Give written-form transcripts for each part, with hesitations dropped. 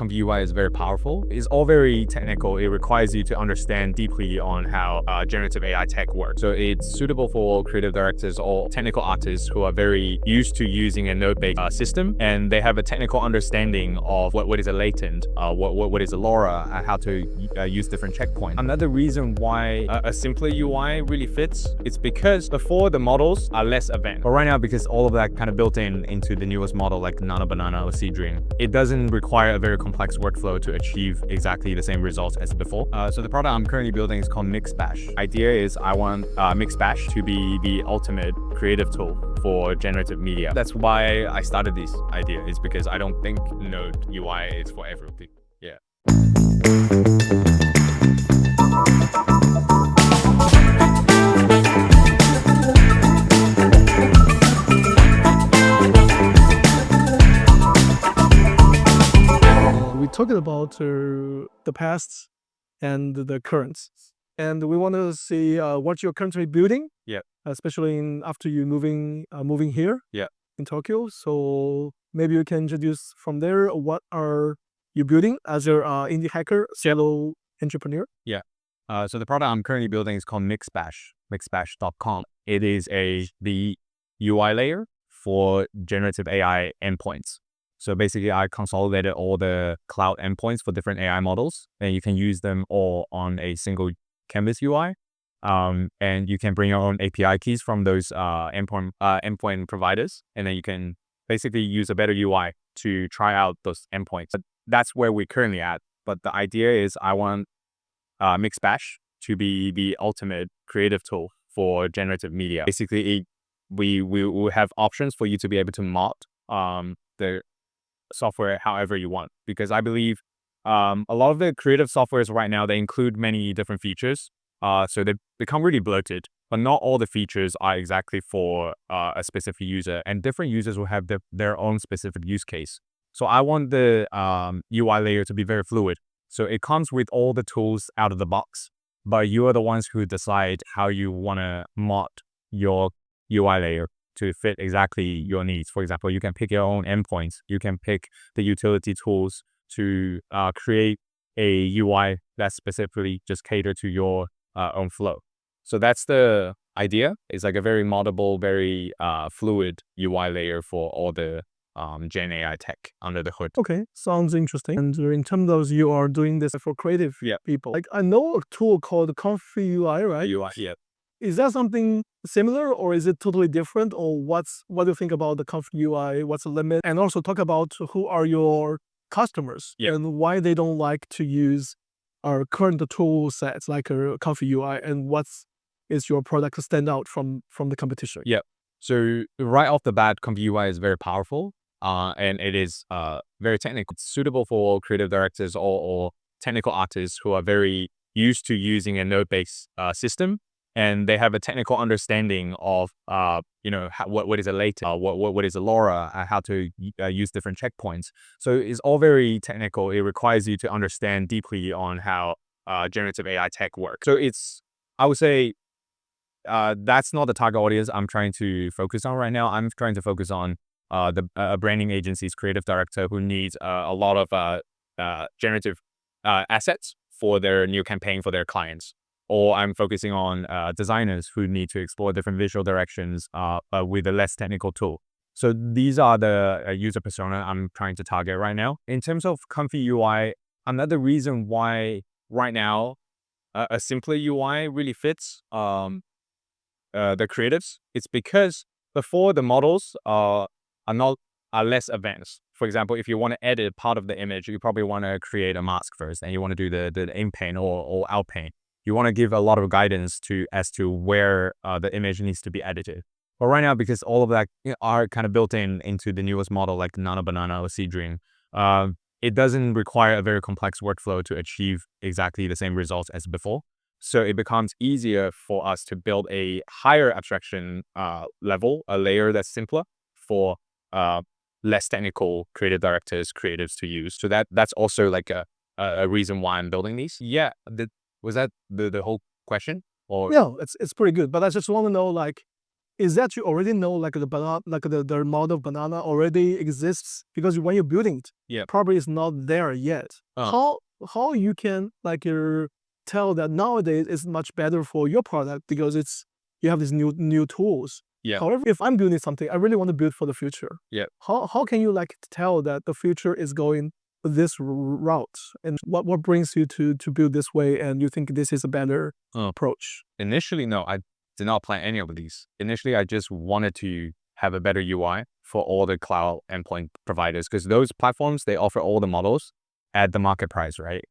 UI is very powerful. It's all very technical. It requires you to understand deeply on how generative AI tech works. So it's suitable for creative directors or technical artists who are very used to using a node-based system, and they have a technical understanding of what is a latent, what is a LoRa, and how to use different checkpoints. Another reason why a simpler UI really fits, it's because before the models are less advanced. But right now, because all of that kind of built into the newest model like NanoBanana or Seedream, it doesn't require a very complex workflow to achieve exactly the same results as before. So the product I'm currently building is called MixBash. Idea is I want MixBash to be the ultimate creative tool for generative media. That's why I started this idea, is because I don't think Node UI is for everything. Yeah. We talked about the past and the current, and we want to see what you're currently building. Yeah. Especially after you moving here. Yeah. In Tokyo. So maybe you can introduce from there. What are you building as your indie hacker, fellow entrepreneur? Yeah. So the product I'm currently building is called MixBash, mixbash.com. It is the UI layer for generative AI endpoints. So basically, I consolidated all the cloud endpoints for different AI models, and you can use them all on a single canvas UI. And you can bring your own API keys from those endpoint providers, and then you can basically use a better UI to try out those endpoints. But that's where we're currently at. But the idea is I want MixBash to be the ultimate creative tool for generative media. Basically, we will have options for you to be able to mod the software however you want, because I believe a lot of the creative softwares right now, they include many different features. So they become really bloated, but not all the features are exactly for a specific user, and different users will have their own specific use case. So I want the UI layer to be very fluid. So it comes with all the tools out of the box, but you are the ones who decide how you want to mod your UI layer to fit exactly your needs. For example, you can pick your own endpoints. You can pick the utility tools to create a UI that specifically just cater to your own flow. So that's the idea. It's like a very moddable, very fluid UI layer for all the Gen AI tech under the hood. Okay, sounds interesting. And in terms of you are doing this for creative people, like I know a tool called Comfy UI, right? UI, yeah. Is that something similar, or is it totally different? Or what do you think about the Comfy UI? What's the limit? And also talk about who are your customers and why they don't like to use our current tool sets like a Comfy UI, and is your product to stand out from the competition? Yeah. So right off the bat, Comfy UI is very powerful, and it is very technical. It's suitable for creative directors or technical artists who are very used to using a node-based system, and they have a technical understanding of what is a latent, what is a LoRa, how to use different checkpoints. So it's all very technical. It requires you to understand deeply on how generative AI tech works. So I would say that's not the target audience I'm trying to focus on right now. I'm trying to focus on the branding agency's creative director who needs a lot of generative assets for their new campaign for their clients. Or I'm focusing on designers who need to explore different visual directions with a less technical tool. So these are the user persona I'm trying to target right now. In terms of Comfy UI, another reason why right now a simpler UI really fits the creatives, it's because before the models are less advanced. For example, if you want to edit part of the image, you probably want to create a mask first, and you want to do the in paint or out paint. You want to give a lot of guidance as to where the image needs to be edited. But right now, because all of that are kind of built into the newest model like NanoBanana or Seedream, it doesn't require a very complex workflow to achieve exactly the same results as before. So it becomes easier for us to build a higher abstraction level, a layer that's simpler for less technical creative directors, creatives to use. So that's also like a reason why I'm building these. Yeah. Was that the whole question? Or Yeah, it's pretty good. But I just want to know, like, is that you already know like the amount of banana already exists because when you're building it, Yeah. probably it's not there yet. How you can tell that nowadays it's much better for your product because you have these new tools. Yeah. However, if I'm building something, I really want to build for the future. Yeah. How can you like tell that the future is going this route, and what brings you to build this way, and you think this is a better approach? Initially, no, I did not plan any of these. Initially, I just wanted to have a better UI for all the cloud endpoint providers because those platforms, they offer all the models at the market price, right?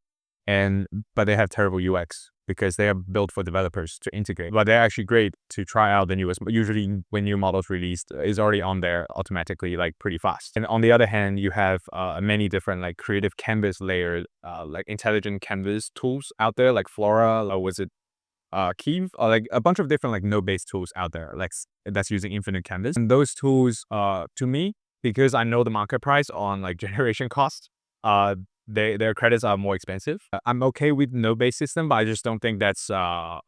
But they have terrible UX because they are built for developers to integrate. But they're actually great to try out the newest. But usually when new models released, is already on there automatically, like pretty fast. And on the other hand, you have many different like creative canvas layered, like intelligent canvas tools out there, like Flora, or was it Kiev, or like a bunch of different like node-based tools out there, like that's using infinite canvas. And those tools, to me, because I know the market price on like generation cost, their credits are more expensive. I'm okay with node-based system, but I just don't think that's how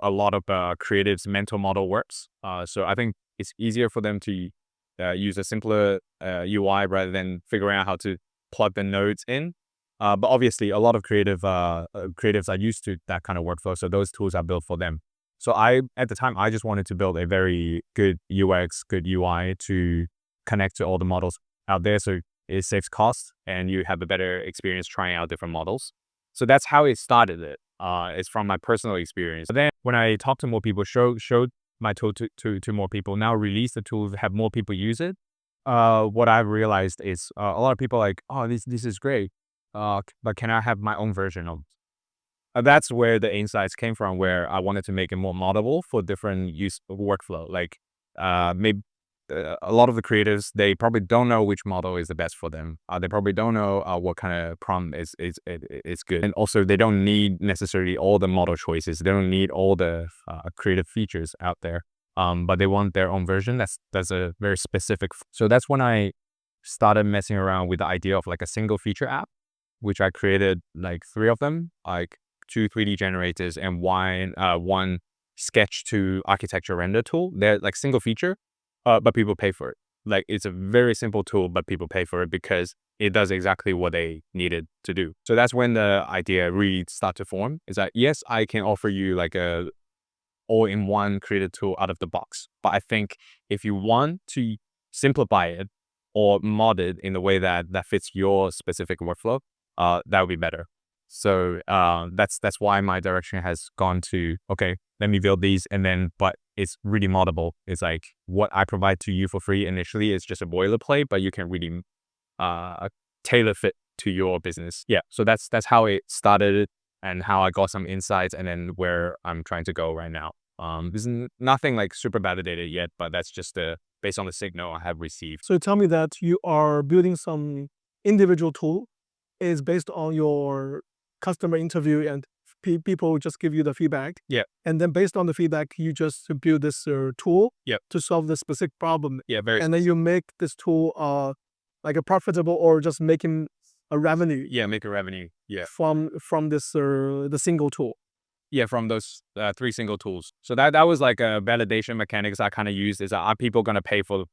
a lot of creatives' mental model works. So I think it's easier for them to use a simpler UI rather than figuring out how to plug the nodes in. But obviously, a lot of creatives are used to that kind of workflow, so those tools are built for them. So at the time, I just wanted to build a very good UX, good UI to connect to all the models out there, so it saves costs and you have a better experience trying out different models. So that's how it started. It's from my personal experience. But then when I talked to more people, showed my tool to more people, now release the tool, have more people use it. What I've realized is a lot of people are like, oh, this is great. But can I have my own version of it? That's where the insights came from, where I wanted to make it more moddable for different use workflow. Like maybe a lot of the creators, they probably don't know which model is the best for them. They probably don't know what kind of prompt is good. And also they don't need necessarily all the model choices. They don't need all the creative features out there. But they want their own version. That's a very specific. So that's when I started messing around with the idea of like a single feature app, which I created like 3 of them, like 2 3D generators and one sketch to architecture render tool. They're like single feature, but people pay for it. Like it's a very simple tool, but people pay for it because it does exactly what they needed to do. So that's when the idea really started to form, is that yes, I can offer you like a all-in-one creative tool out of the box. But I think if you want to simplify it or mod it in the way that fits your specific workflow, that would be better. So that's why my direction has gone to, okay, let me build these, and then, but it's really moddable. It's like what I provide to you for free initially is just a boilerplate, but you can really tailor fit to your business. Yeah, so that's how it started and how I got some insights, and then where I'm trying to go right now. There's nothing like super validated yet, but that's just based on the signal I have received. So tell me that you are building some individual tool is based on your customer interview, and people just give you the feedback. Yeah. And then based on the feedback, you just build this tool Yeah. to solve the specific problem. Yeah, very. And then you make this tool like a profitable, or just making a revenue. Yeah, make a revenue. Yeah. From this the single tool. Yeah, from those 3 single tools. So that was like a validation mechanics I kind of used, is that are people going to pay for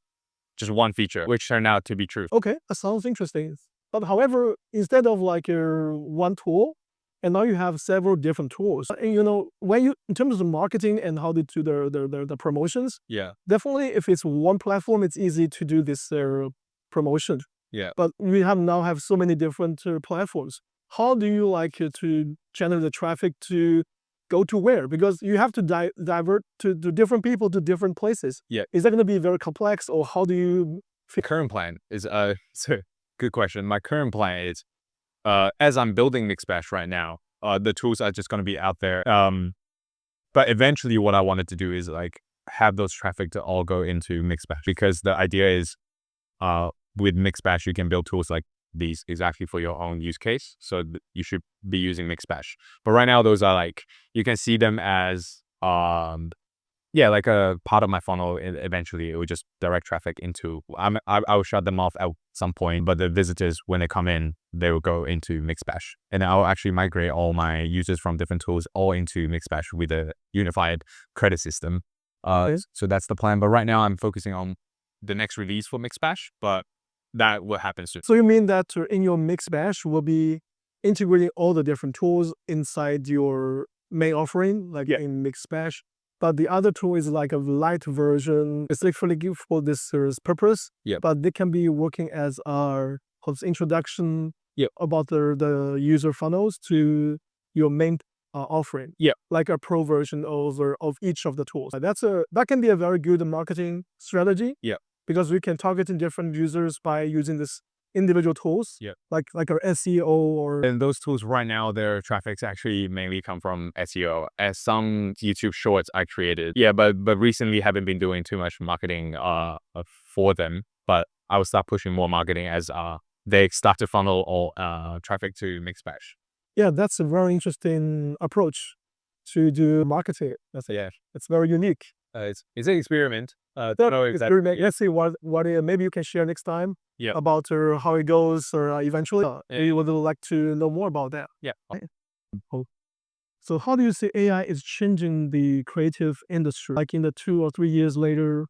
just one feature, which turned out to be true. Okay, that sounds interesting. But however, instead of like one tool, and now you have several different tools. And when you, in terms of marketing and how to do the promotions, Yeah. definitely if it's one platform, it's easy to do this promotion. Yeah. But we now have so many different platforms. How do you like to generate the traffic to go to where? Because you have to divert to different people to different places. Yeah. Is that going to be very complex, or how do you? Current plan is it's a good question. My current plan is as I'm building Mixbash right now, the tools are just going to be out there. But eventually what I wanted to do is like have those traffic to all go into Mixbash, because the idea is with Mixbash, you can build tools like these exactly for your own use case. So you should be using Mixbash. But right now, those are like, you can see them as, like a part of my funnel. Eventually, it would just direct traffic into, I will shut them off at some point, but the visitors, when they come in, they will go into Mixbash. And I'll actually migrate all my users from different tools all into Mixbash with a unified credit system. So that's the plan. But right now I'm focusing on the next release for Mixbash, but that will happen soon. So you mean that in your Mixbash will be integrating all the different tools inside your main offering, like in Mixbash, but the other tool is like a light version, specifically for this purpose. But they can be working as our introduction about the user funnels to your main offering. Like a pro version of each of the tools. That can be a very good marketing strategy. Because we can target in different users by using this individual tools, like our SEO or. And those tools right now, their traffics actually mainly come from SEO, as some YouTube shorts I created. But recently haven't been doing too much marketing for them. But I will start pushing more marketing as they start to funnel all traffic to Mixbash. Yeah, that's a very interesting approach to do marketing. It's very unique. It's an experiment. Don't know exactly. Let's see what maybe you can share next time about how it goes, or eventually you would like to know more about that. So how do you see AI is changing the creative industry? Like in the 2 or 3 years later,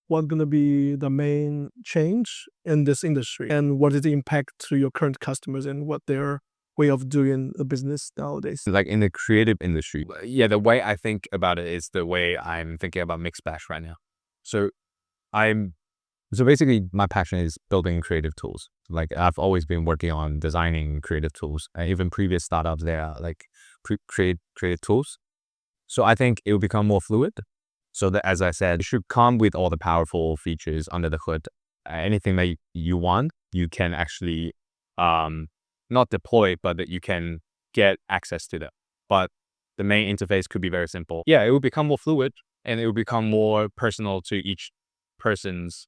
what's going to be the main change in this industry, and what is the impact to your current customers and what their way of doing the business nowadays? Like in the creative industry, the way I think about it is the way I'm thinking about Mixbash right now. So basically my passion is building creative tools. Like I've always been working on designing creative tools. Even previous startups, they are like creative tools. So I think it will become more fluid. So that, as I said, it should come with all the powerful features under the hood. Anything that you want, you can actually not deploy, but that you can get access to them. But the main interface could be very simple. It will become more fluid, and it will become more personal to each person's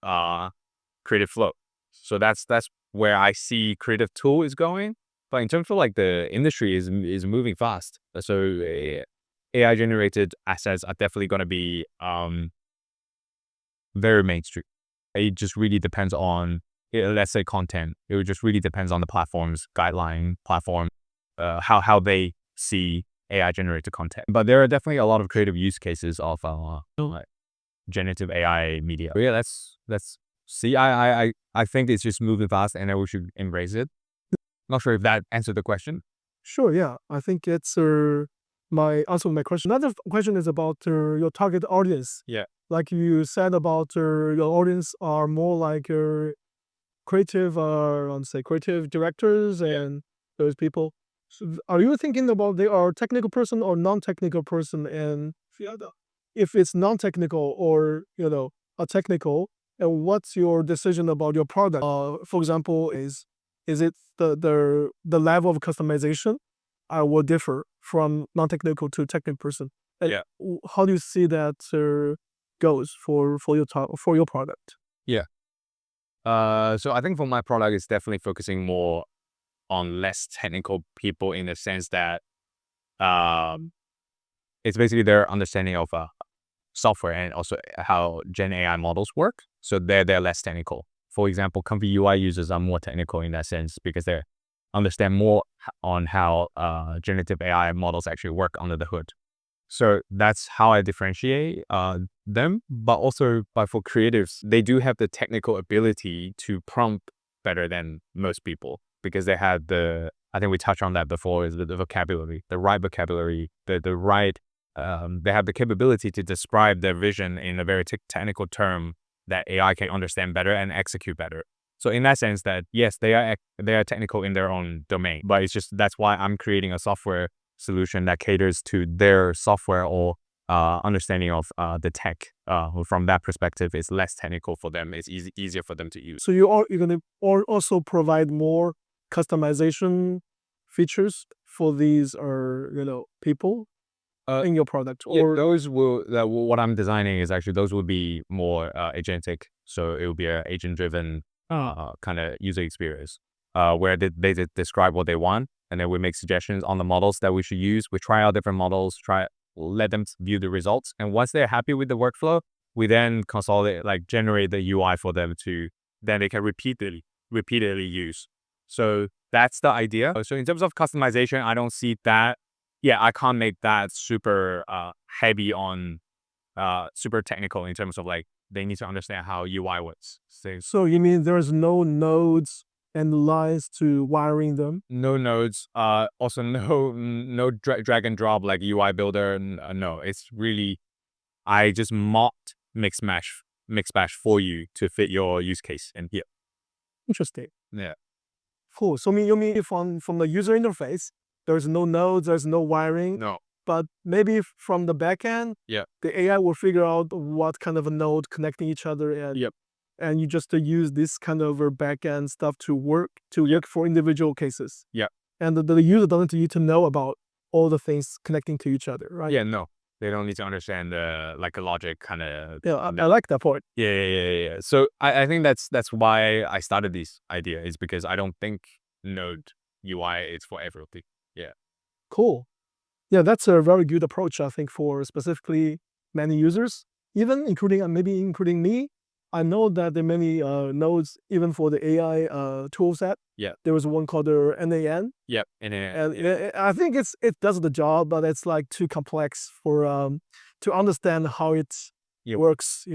creative flow. So that's where I see creative tool is going. But in terms of like the industry is moving fast. So AI generated assets are definitely going to be very mainstream. It just really depends on, let's say, content. It just really depends on the platform's guideline, how they see AI generated content. But there are definitely a lot of creative use cases of like generative AI media. Let's see. I think it's just moving fast, and we should embrace it. Not sure if that answered the question. Sure, yeah. I think it's my answer to my question. Another question is about your target audience. Like you said about your audience are more like your creative, creative directors and those people. So are you thinking about they are technical person or non-technical person? And if it's non-technical or a technical, and what's your decision about your product? For example, is it the level of customization will differ from non-technical to technical person? And how do you see that goes for your product? So I think for my product, it's definitely focusing more on less technical people, in the sense that it's basically their understanding of software and also how Gen AI models work. So they're less technical. For example, Comfy UI users are more technical in that sense because they understand more on how generative AI models actually work under the hood. So that's how I differentiate them. But for creatives, they do have the technical ability to prompt better than most people, because they have I think we touched on that before, is the vocabulary, the right vocabulary, the right, they have the capability to describe their vision in a very technical term that AI can understand better and execute better. So in that sense, that yes, they are technical in their own domain, but it's just, that's why I'm creating a software solution that caters to their software or understanding of the tech. From that perspective, it's less technical for them. It's easier for them to use. So you're going to also provide more customization features for these people in your product, or those will what I'm designing is actually, those will be more agentic. So it will be an agent driven kind of user experience where they describe what they want, and then we make suggestions on the models that we should use. We try out different models, let them view the results, and once they're happy with the workflow, we then consolidate, like generate the UI for them then they can repeatedly use. So that's the idea. So in terms of customization, I don't see that. I can't make that super heavy on super technical in terms of like they need to understand how UI works. So you mean there's no nodes and lines to wiring them? No nodes, also no drag and drop like UI builder. No, it's really I just mocked mix match for you to fit your use case. And yeah, Interesting. yeah, Cool. So you mean from the user interface, there's no nodes, there's no wiring, no, but maybe from the back end, yeah, the AI will figure out what kind of a node connecting each other, yep, and you just use this kind of back end stuff to work for individual cases. yeah, And the user doesn't need to know about all the things connecting to each other, right? yeah. No, they don't need to understand the like a logic kind of. Yeah, I like that part. Yeah. So I think that's why I started this idea is because I don't think Node UI is for everything. Yeah. Cool. Yeah, that's a very good approach, I think, for specifically many users, even including maybe including me. I know that there are many nodes, even for the AI tool set. Yeah. There was one called the NAN, Yep. And and I think it does the job, but it's like too complex for to understand how it Yep. works.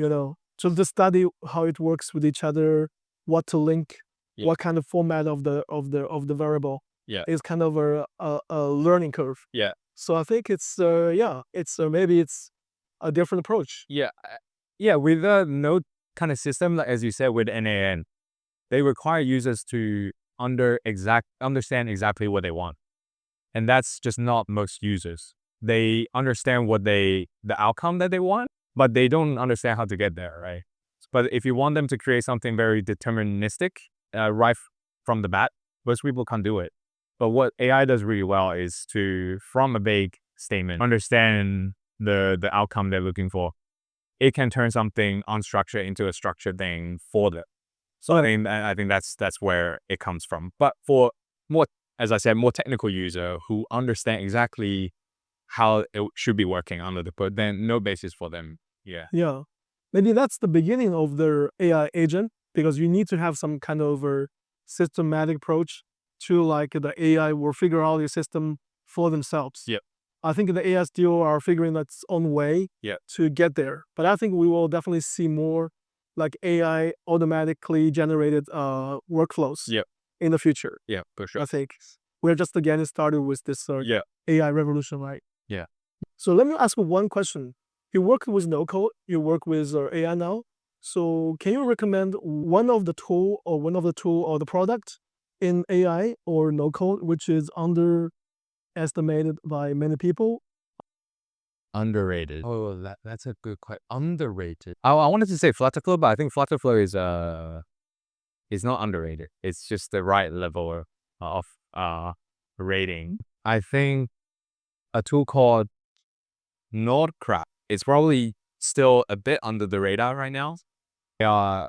So to study how it works with each other, what to link, Yep. what kind of format of the variable Yeah. is kind of a learning curve. Yeah. So I think it's maybe it's a different approach. Yeah. Yeah. With a Node kind of system, like as you said with NAN, they require users to understand exactly what they want. And that's just not most users. They understand the outcome that they want, but they don't understand how to get there, right? But if you want them to create something very deterministic, from the bat, most people can't do it. But what AI does really well is to, from a vague statement, understand the outcome they're looking for. It can turn something unstructured into a structured thing for them. So I think that's where it comes from. But for more, as I said, more technical user who understand exactly how it should be working under the hood, then no basis for them. Yeah. Yeah. Maybe that's the beginning of their AI agent, because you need to have some kind of a systematic approach to like the AI will figure out your system for themselves. Yep. I think the AI still are figuring its own way Yep. to get there. But I think we will definitely see more like AI automatically generated workflows Yep. in the future. Yeah, for sure. I think we're just getting started with this Yeah. AI revolution, right? Yeah. So let me ask you one question. You work with no code, you work with AI now. So can you recommend one of the tool or the product in AI or no code, which is underestimated by many people? Underrated. Oh, that's a good question. Underrated. I wanted to say Flutterflow, but I think Flutterflow is not underrated. It's just the right level of rating. I think a tool called Nordcraft is probably still a bit under the radar right now. I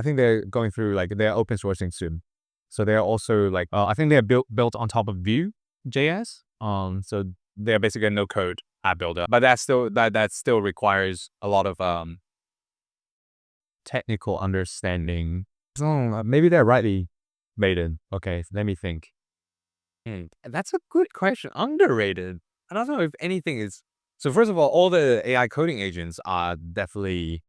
think they're going through like they're open sourcing soon, so they're also like I think they're built on top of Vue.js. So they're basically a no code app builder, but that still requires a lot of technical understanding. So maybe they're rightly rated. Okay, let me think. That's a good question. Underrated. I don't know if anything is. So first of all the AI coding agents are definitely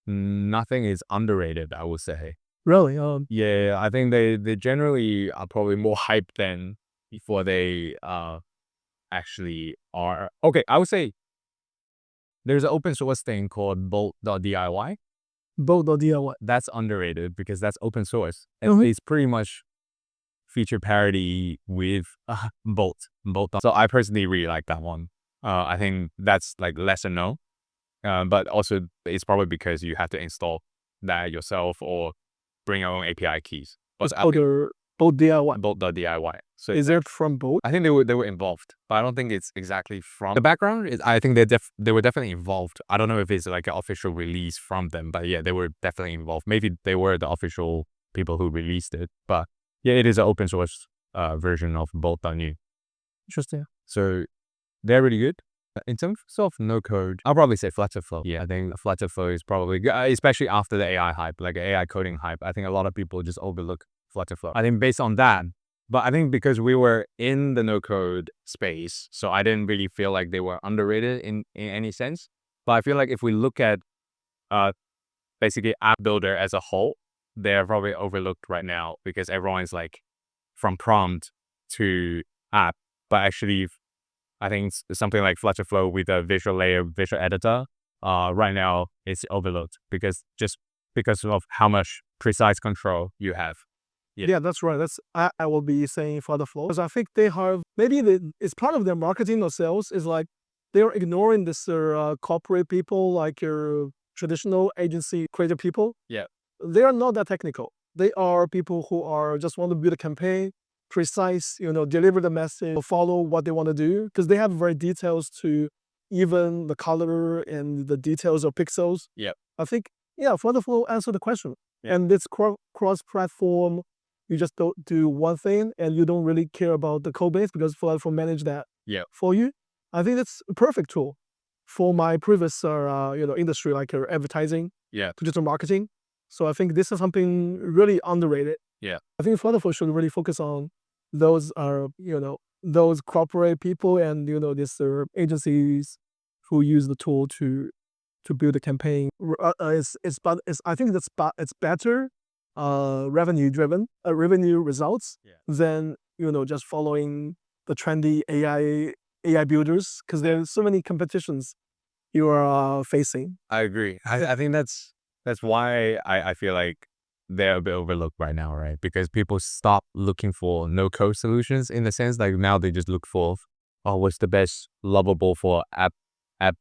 nothing is underrated, I would say. Really? Yeah, I think they generally are probably more hyped than before they actually are. Okay, I would say there's an open source thing called bolt.diy. Both.diy. That's underrated because that's open source. And it's pretty much feature parity with Bolt. So I personally really like that one. I think that's like lesser known. But also it's probably because you have to install that yourself or bring your own API keys. But It's called Bolt.diy. Bolt.diy. So Is it from Bolt? I think they were involved, but I don't think it's exactly from the background. I think they were definitely involved. I don't know if it's like an official release from them, but yeah, they were definitely involved. Maybe they were the official people who released it, but yeah, it is an open source version of Bolt.new. Interesting. So they're really good. In terms of no code, I'll probably say Flutterflow. Yeah, I think Flutterflow is probably good, especially after the AI hype, like AI coding hype. I think a lot of people just overlook Flutterflow. I think based on that, but I think because we were in the no code space, so I didn't really feel like they were underrated in any sense. But I feel like if we look at uh, basically app builder as a whole, they're probably overlooked right now because everyone's like from prompt to app. But actually, I think something like Flutter Flow with a visual layer, visual editor, right now is overlooked because of how much precise control you have. Yeah. Yeah, that's right. I will be saying for the flow because I think they have maybe it's part of their marketing or sales is like they're ignoring this corporate people like your traditional agency creative people. Yeah. They are not that technical. They are people who are just want to build a campaign, precise, deliver the message, follow what they want to do because they have very details to even the color and the details of pixels. Yeah. I think for the flow answer the question. Yeah. And it's cross-platform. You just don't do one thing and you don't really care about the code base because Flutter manage that for you. I think that's a perfect tool for my previous industry like advertising, digital marketing. So I think this is something really underrated. Yeah. I think Flutter should really focus on those those corporate people and these agencies who use the tool to build a campaign. I think it's better revenue results than just following the trendy AI builders because there's so many competitions you are facing. I agree. I think that's why I feel like they're a bit overlooked right now, right? Because people stop looking for no code solutions in the sense like now they just look for, oh, what's the best lovable for app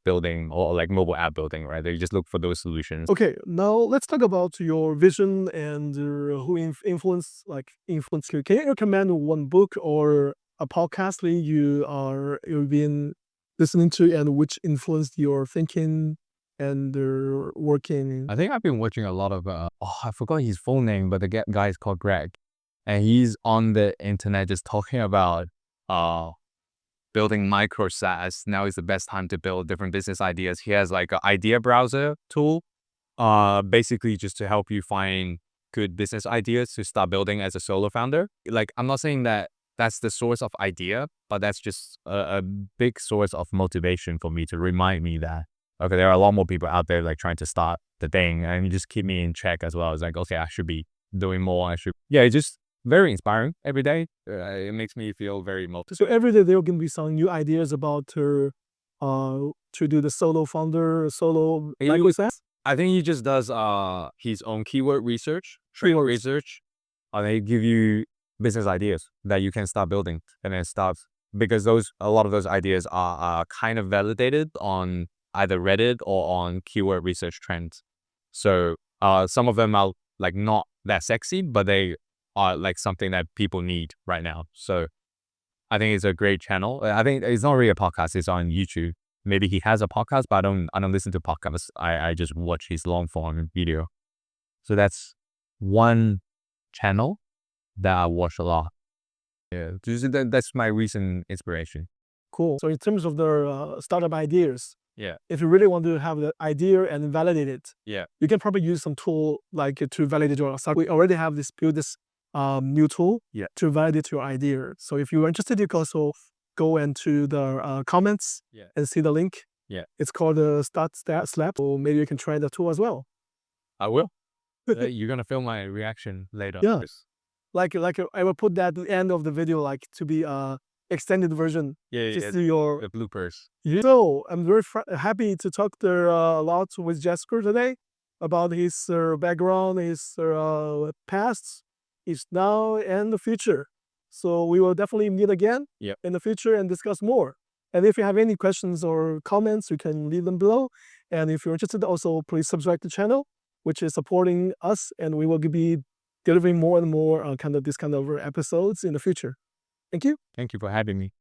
building or like mobile app building, right? They just look for those solutions. Okay, now let's talk about your vision and who influenced you. Can you recommend one book or a podcast you've been listening to and which influenced your thinking and working? I think I've been watching a lot of I forgot his full name, but the guy is called Greg, and he's on the internet just talking about building micro SaaS. Now is the best time to build different business ideas. He has like an idea browser tool, basically just to help you find good business ideas to start building as a solo founder. Like, I'm not saying that that's the source of idea, but that's just a big source of motivation for me to remind me that, okay, there are a lot more people out there like trying to start the thing and you just keep me in check as well. It's like, okay, I should be doing more. It's just very inspiring every day. It makes me feel very motivated. So every day there can be some new ideas about to do the solo founder, solo language SaaS. I think he just does his own keyword research, research. They give you business ideas that you can start building and then start because a lot of those ideas are kind of validated on either Reddit or on keyword research trends. So some of them are like not that sexy, but they are like something that people need right now. So I think it's a great channel. I think it's not really a podcast, it's on YouTube. Maybe he has a podcast, but I don't listen to podcasts. I just watch his long form video. So that's one channel that I watch a lot. Yeah, that's my recent inspiration. Cool. So in terms of the startup ideas, if you really want to have the idea and validate it, you can probably use some tool like to validate your startup. We already have build this new tool to validate your idea. So if you're interested, you can also go into the comments and see the link. It's called the Start Slab. So maybe you can try the tool as well. I will. You're gonna film my reaction later. Yeah. Like I will put that at the end of the video, like to be extended version. Just your the bloopers. So I'm very happy to talk there a lot with Jasper today about his background, his past, his now, and the future. So we will definitely meet again in the future and discuss more. And if you have any questions or comments, you can leave them below. And if you're interested, also please subscribe to the channel, which is supporting us, and we will be delivering more and more this kind of episodes in the future. Thank you. Thank you for having me.